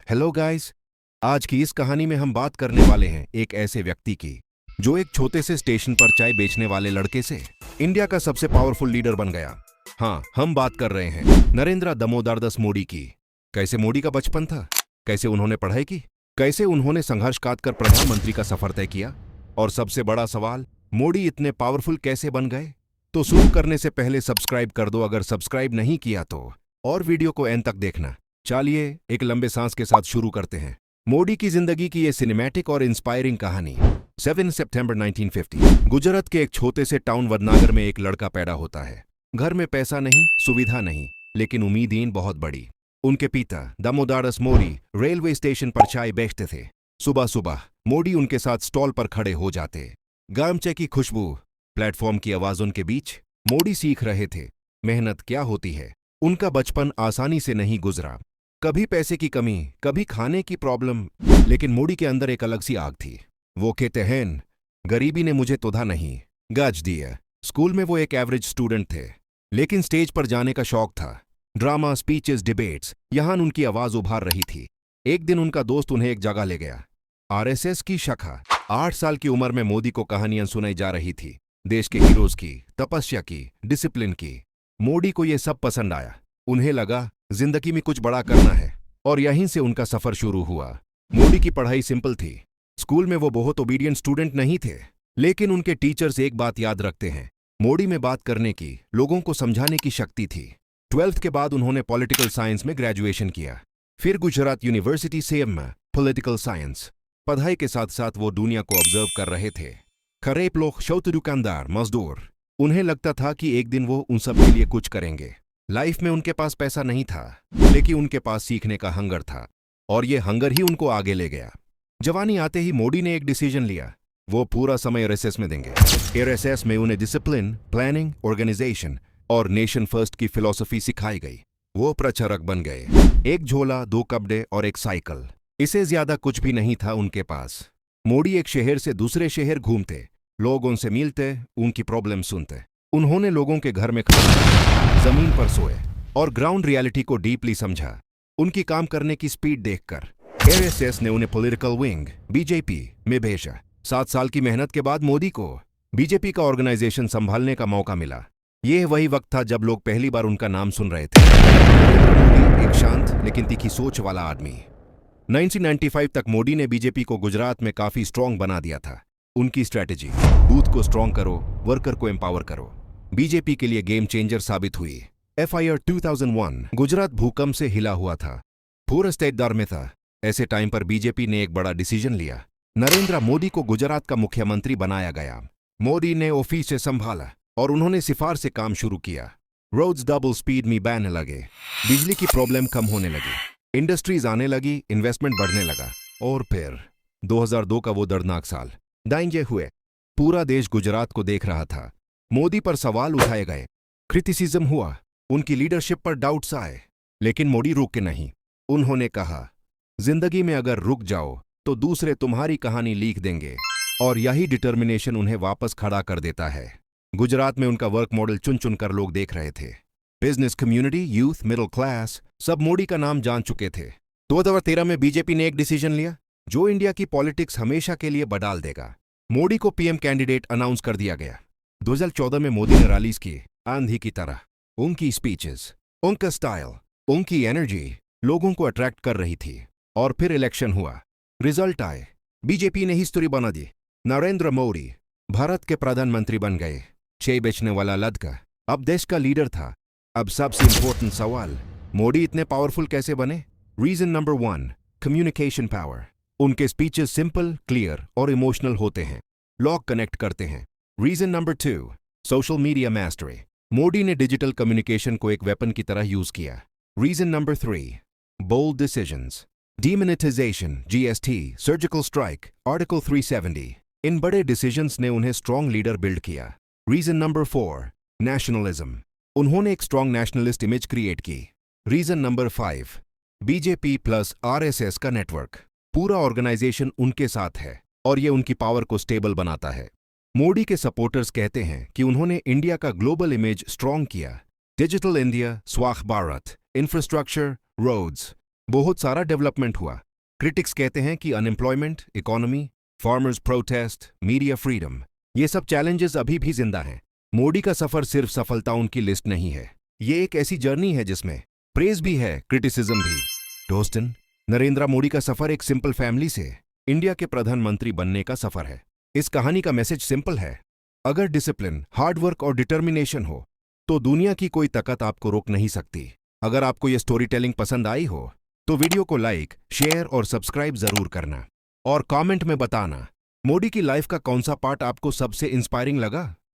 Hello guys. आज की इस कहानी में हम बात करने वाले हैं एक ऐसे व्यक्ति की जो एक छोटे से स्टेशन पर चाय बेचने वाले लड़के से इंडिया का सबसे पावरफुल लीडर बन गया। हाँ, हम बात कर रहे हैं नरेंद्र दामोदर दास मोदी की। कैसे मोदी का बचपन था, कैसे उन्होंने पढ़ाई की, कैसे उन्होंने संघर्ष काट कर प्रधानमंत्री का सफर तय किया, और सबसे बड़ा सवाल, मोदी इतने पावरफुल कैसे बन गए। तो शुरू करने से पहले सब्सक्राइब कर दो अगर सब्सक्राइब नहीं किया तो, और वीडियो को एंड तक देखना। चलिए एक लंबे सांस के साथ शुरू करते हैं मोदी की जिंदगी की ये सिनेमैटिक और इंस्पायरिंग कहानी। 7 सितंबर 1950 गुजरात के एक छोटे से टाउन वडनगर में एक लड़का पैदा होता है। घर में पैसा नहीं, सुविधा नहीं, लेकिन उम्मीदें बहुत बड़ी। उनके पिता दामोदर दास मोदी रेलवे स्टेशन पर चाय बेचते थे। सुबह सुबह मोदी उनके साथ स्टॉल पर खड़े हो जाते। गर्म चाय की खुशबू, प्लेटफॉर्म की आवाजों के बीच मोदी सीख रहे थे मेहनत क्या होती है। उनका बचपन आसानी से नहीं गुजरा, कभी पैसे की कमी, कभी खाने की प्रॉब्लम, लेकिन मोदी के अंदर एक अलग सी आग थी। वो कहते हैं, गरीबी ने मुझे तोधा नहीं गाज दिया। स्कूल में वो एक एवरेज स्टूडेंट थे, लेकिन स्टेज पर जाने का शौक था। ड्रामा, स्पीचेस, डिबेट्स, यहां उनकी आवाज उभार रही थी। एक दिन उनका दोस्त उन्हें एक जगह ले गया, आरएसएस की शाखा। 8 साल की उम्र में मोदी को कहानियां सुनाई जा रही थी, देश के हीरोज की, तपस्या की, डिसिप्लिन की। मोदी को यह सब पसंद आया। उन्हें लगा जिंदगी में कुछ बड़ा करना है, और यहीं से उनका सफर शुरू हुआ। मोदी की पढ़ाई सिंपल थी। स्कूल में वो बहुत ओबीडियंट स्टूडेंट नहीं थे, लेकिन उनके टीचर्स एक बात याद रखते हैं, मोदी में बात करने की, लोगों को समझाने की शक्ति थी। 12th के बाद उन्होंने पॉलिटिकल साइंस में ग्रेजुएशन किया, फिर गुजरात यूनिवर्सिटी से पॉलिटिकल साइंस। पढ़ाई के साथ साथ वो दुनिया को ऑब्जर्व कर रहे थे। खरेब लोग, शौत दुकानदार, मजदूर। उन्हें लगता था कि एक दिन वो उन सब के लिए कुछ करेंगे। लाइफ में उनके पास पैसा नहीं था, लेकिन उनके पास सीखने का हंगर था, और ये हंगर ही उनको आगे ले गया। जवानी आते ही मोदी ने एक डिसीजन लिया, वो पूरा समय आरएसएस में देंगे। आरएसएस में उन्हें डिसिप्लिन, प्लानिंग, ऑर्गेनाइजेशन और नेशन फर्स्ट की फिलॉसफी सिखाई गई। वो प्रचारक बन गए। एक झोला, 2 कपड़े और एक साइकिल, इससे ज्यादा कुछ भी नहीं था उनके पास। मोदी एक शहर से दूसरे शहर घूमते, लोगों से मिलते, उनकी प्रॉब्लम सुनते। उन्होंने लोगों के घर में खाना, जमीन पर सोए, और ग्राउंड रियलिटी को डीपली समझा। उनकी काम करने की स्पीड देखकर आरएसएस ने उन्हें पॉलिटिकल विंग बीजेपी में भेजा। 7 साल की मेहनत के बाद मोदी को बीजेपी का ऑर्गेनाइजेशन संभालने का मौका मिला। यह वही वक्त था जब लोग पहली बार उनका नाम सुन रहे थे। मोदी एक शांत लेकिन तीखी सोच वाला आदमी। 1995 तक मोदी ने बीजेपी को गुजरात में काफी स्ट्रांग बना दिया था। उनकी स्ट्रैटेजी, बूथ को स्ट्रांग करो, वर्कर को एम्पावर करो, बीजेपी के लिए गेम चेंजर साबित हुई। FIR 2001 गुजरात भूकंप से हिला हुआ था, पूरा स्टेट डर में था। ऐसे टाइम पर बीजेपी ने एक बड़ा डिसीजन लिया। नरेंद्र मोदी को गुजरात का मुख्यमंत्री बनाया गया। मोदी ने ऑफिस से संभाला और उन्होंने सिफारिश से काम शुरू किया। रोड्स डबल स्पीड में बनने लगे, बिजली की प्रॉब्लम कम होने लगी, इंडस्ट्रीज आने लगी, इन्वेस्टमेंट बढ़ने लगा। और फिर 2002 का वो दर्दनाक साल, दाइंजे हुए। पूरा देश गुजरात को देख रहा था। मोदी पर सवाल उठाए गए, क्रिटिसिज्म हुआ, उनकी लीडरशिप पर डाउट्स आए, लेकिन मोदी रुके नहीं। उन्होंने कहा, जिंदगी में अगर रुक जाओ तो दूसरे तुम्हारी कहानी लिख देंगे, और यही डिटर्मिनेशन उन्हें वापस खड़ा कर देता है। गुजरात में उनका वर्क मॉडल चुन चुनकर लोग देख रहे थे। Business community, youth, middle class, सब मोदी का नाम जान चुके थे। 2013 में बीजेपी ने एक डिसीजन लिया जो इंडिया की पॉलिटिक्स हमेशा के लिए बदल देगा। मोदी को पीएम कैंडिडेट अनाउंस कर दिया गया। 2014 में मोदी ने रैलीज की, आंधी की तरह। उनकी स्पीचेस, उनका स्टाइल, उनकी एनर्जी लोगों को अट्रैक्ट कर रही थी। और फिर इलेक्शन हुआ, रिजल्ट आए, बीजेपी ने हिस्ट्री बना दी। नरेंद्र मोदी भारत के प्रधानमंत्री बन गए। चाय बेचने वाला लड़का अब देश का लीडर था। अब सबसे इंपॉर्टेंट सवाल, मोदी इतने पावरफुल कैसे बने। Reason number 1, communication power. उनके स्पीचेस सिंपल, क्लियर और इमोशनल होते हैं, लोग कनेक्ट करते हैं। Reason number 2, social media mastery. Modi ने डिजिटल कम्युनिकेशन को एक वेपन की तरह यूज किया। Reason number 3, bold decisions. Demonetization, GST, surgical strike, article 370। इन बड़े डिसीजंस ने उन्हें स्ट्रांग लीडर बिल्ड किया। Reason number 4, nationalism. उन्होंने एक स्ट्रांग नेशनलिस्ट इमेज क्रिएट की। Reason number 5, BJP plus RSS का नेटवर्क। पूरा ऑर्गेनाइजेशन उनके साथ है, और ये उनकी पावर को स्टेबल बनाता है। मोदी के सपोर्टर्स कहते हैं कि उन्होंने इंडिया का ग्लोबल इमेज स्ट्रांग किया। डिजिटल इंडिया, स्वच्छ भारत, इंफ्रास्ट्रक्चर, रोड्स, बहुत सारा डेवलपमेंट हुआ। क्रिटिक्स कहते हैं कि unemployment, economy, farmers protest, media freedom, ये सब चैलेंजेस अभी भी जिंदा हैं। मोदी का सफर सिर्फ सफलताओं की लिस्ट नहीं है, ये एक ऐसी जर्नी है जिसमें प्रेज भी है, क्रिटिसिज्म भी। दोस्तन, नरेंद्र मोदी का सफर एक सिंपल फैमिली से इंडिया के प्रधानमंत्री बनने का सफर है। इस कहानी का मैसेज सिंपल है, अगर डिसिप्लिन, हार्डवर्क और डिटर्मिनेशन हो तो दुनिया की कोई ताकत आपको रोक नहीं सकती। अगर आपको ये स्टोरी टेलिंग पसंद आई हो तो वीडियो को लाइक, शेयर और सब्सक्राइब जरूर करना और कमेंट में बताना मोदी की लाइफ का कौन सा पार्ट आपको सबसे इंस्पायरिंग लगा।